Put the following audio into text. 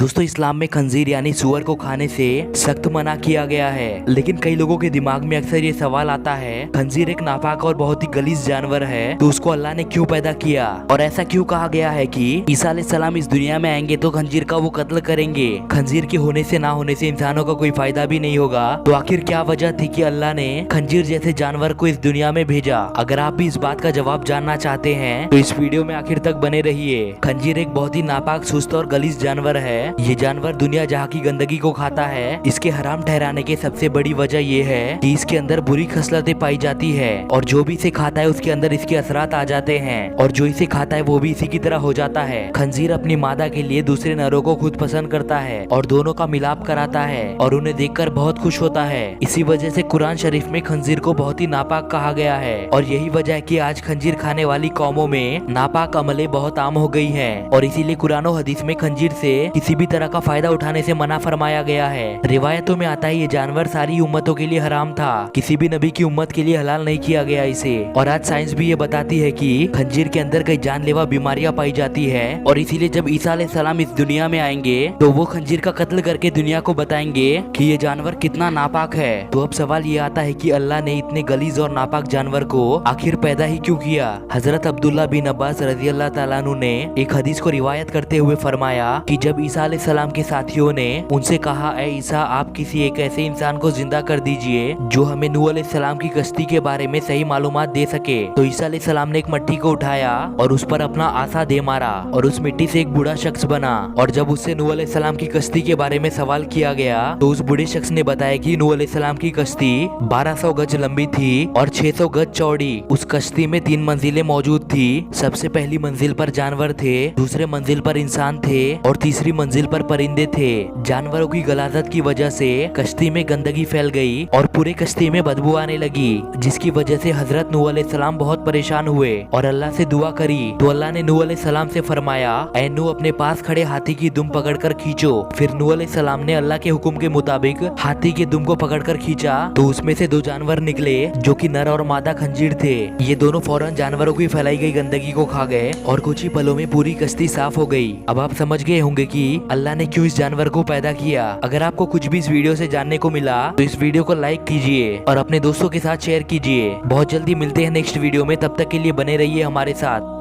दोस्तों इस्लाम में खंजीर यानी सुअर को खाने से सख्त मना किया गया है, लेकिन कई लोगों के दिमाग में अक्सर ये सवाल आता है खंजीर एक नापाक और बहुत ही गलीज जानवर है, तो उसको अल्लाह ने क्यों पैदा किया और ऐसा क्यों कहा गया है कि ईसा अलैहिस्सलाम इस दुनिया में आएंगे तो खंजीर का वो कत्ल करेंगे। खंजीर के होने से ना होने से इंसानों का कोई फायदा भी नहीं होगा, तो आखिर क्या वजह थी कि अल्लाह ने खंजीर जैसे जानवर को इस दुनिया में भेजा। अगर आप भी इस बात का जवाब जानना चाहते हैं तो इस वीडियो में आखिर तक बने रहिए। खंजीर एक बहुत ही नापाक, सुस्त और गलीज जानवर है। ये जानवर दुनिया जहाँ की गंदगी को खाता है। इसके हराम ठहराने की सबसे बड़ी वजह ये है कि इसके अंदर बुरी खसलतें पाई जाती है और जो भी इसे खाता है उसके अंदर इसके असरात आ जाते हैं और जो इसे खाता है वो भी इसी की तरह हो जाता है। खंजीर अपनी मादा के लिए दूसरे नरों को खुद पसंद करता है और दोनों का मिलाप कराता है और उन्हें देखकर बहुत खुश होता है। इसी वजह से कुरान शरीफ में खंजीर को बहुत ही नापाक कहा गया है और यही वजह है कि आज खंजीर खाने वाली कौमों में नापाक अमलें बहुत आम हो गई हैं और इसीलिए कुरान और हदीस में खंजीर से किसी भी तरह का फायदा उठाने से मना फरमाया गया है। रिवायतों में आता है ये जानवर सारी उम्मतों के लिए हराम था, किसी भी नबी की उम्मत के लिए हलाल नहीं किया गया इसे। और आज साइंस भी ये बताती है कि खंजीर के अंदर कई जानलेवा बीमारियां पाई जाती है और इसीलिए जब ईसा अलैहिस्सलाम इस दुनिया में आएंगे तो वो खंजीर का कत्ल करके दुनिया को बताएंगे कि ये जानवर कितना नापाक है। तो अब सवाल ये आता है कि अल्लाह ने इतने गलीज और नापाक जानवर को आखिर पैदा ही क्यों किया। हजरत अब्दुल्ला बिन अब्बास रजी अल्लाह ताला अन्हु ने एक हदीस को रिवायत करते हुए फरमाया कि जब ईसा अलैहिस्सलाम के साथियों ने उनसे कहा, ए ईसा आप किसी एक ऐसे इंसान को जिंदा कर दीजिए जो हमें नूह अलैहिस्सलाम की कश्ती के बारे में सही मालूमात दे सके। तो ईसा अलैहिस्सलाम ने एक मट्टी को उठाया और उस पर अपना आसा दे मारा और उस मिट्टी से एक बूढ़ा शख्स बना। और जब उससे नूह अलैहिस्सलाम की कश्ती के बारे में सवाल किया गया तो उस बूढ़े शख्स ने बताया कि नूह अलैहिस्सलाम की कश्ती 1200 गज लंबी थी और 600 गज चौड़ी। उस कश्ती में 3 मंजिलें मौजूद थी। सबसे पहली मंजिल पर जानवर थे, दूसरे मंजिल पर इंसान थे और तीसरी मंजिल पर परिंदे थे। जानवरों की गलाजत की वजह से कश्ती में गंदगी फैल गई और पूरे कश्ती में बदबू आने लगी, जिसकी वजह से हजरत नूह अलैहिस्सलाम बहुत परेशान हुए और अल्लाह से दुआ करी। तो अल्लाह ने नूह अलैहिस्सलाम से फरमाया, ऐ नूह अपने पास खड़े हाथी की दुम पकड़कर खींचो। फिर नूह अलैहिस्सलाम ने अल्लाह के हुक्म के मुताबिक हाथी की दुम को पकड़कर खींचा तो उसमें से 2 जानवर निकले जो कि नर और मादा खंजीर थे। ये दोनों फौरन जानवरों की फैलाई गई गंदगी को खा गए और कुछ ही पलों में पूरी कश्ती साफ हो गई। अब आप समझ गए होंगे कि अल्लाह ने क्यों इस जानवर को पैदा किया। अगर आपको कुछ भी इस वीडियो से जानने को मिला तो इस वीडियो को लाइक कीजिए और अपने दोस्तों के साथ शेयर कीजिए। बहुत जल्दी मिलते हैं नेक्स्ट वीडियो में, तब तक के लिए बने रहिए हमारे साथ।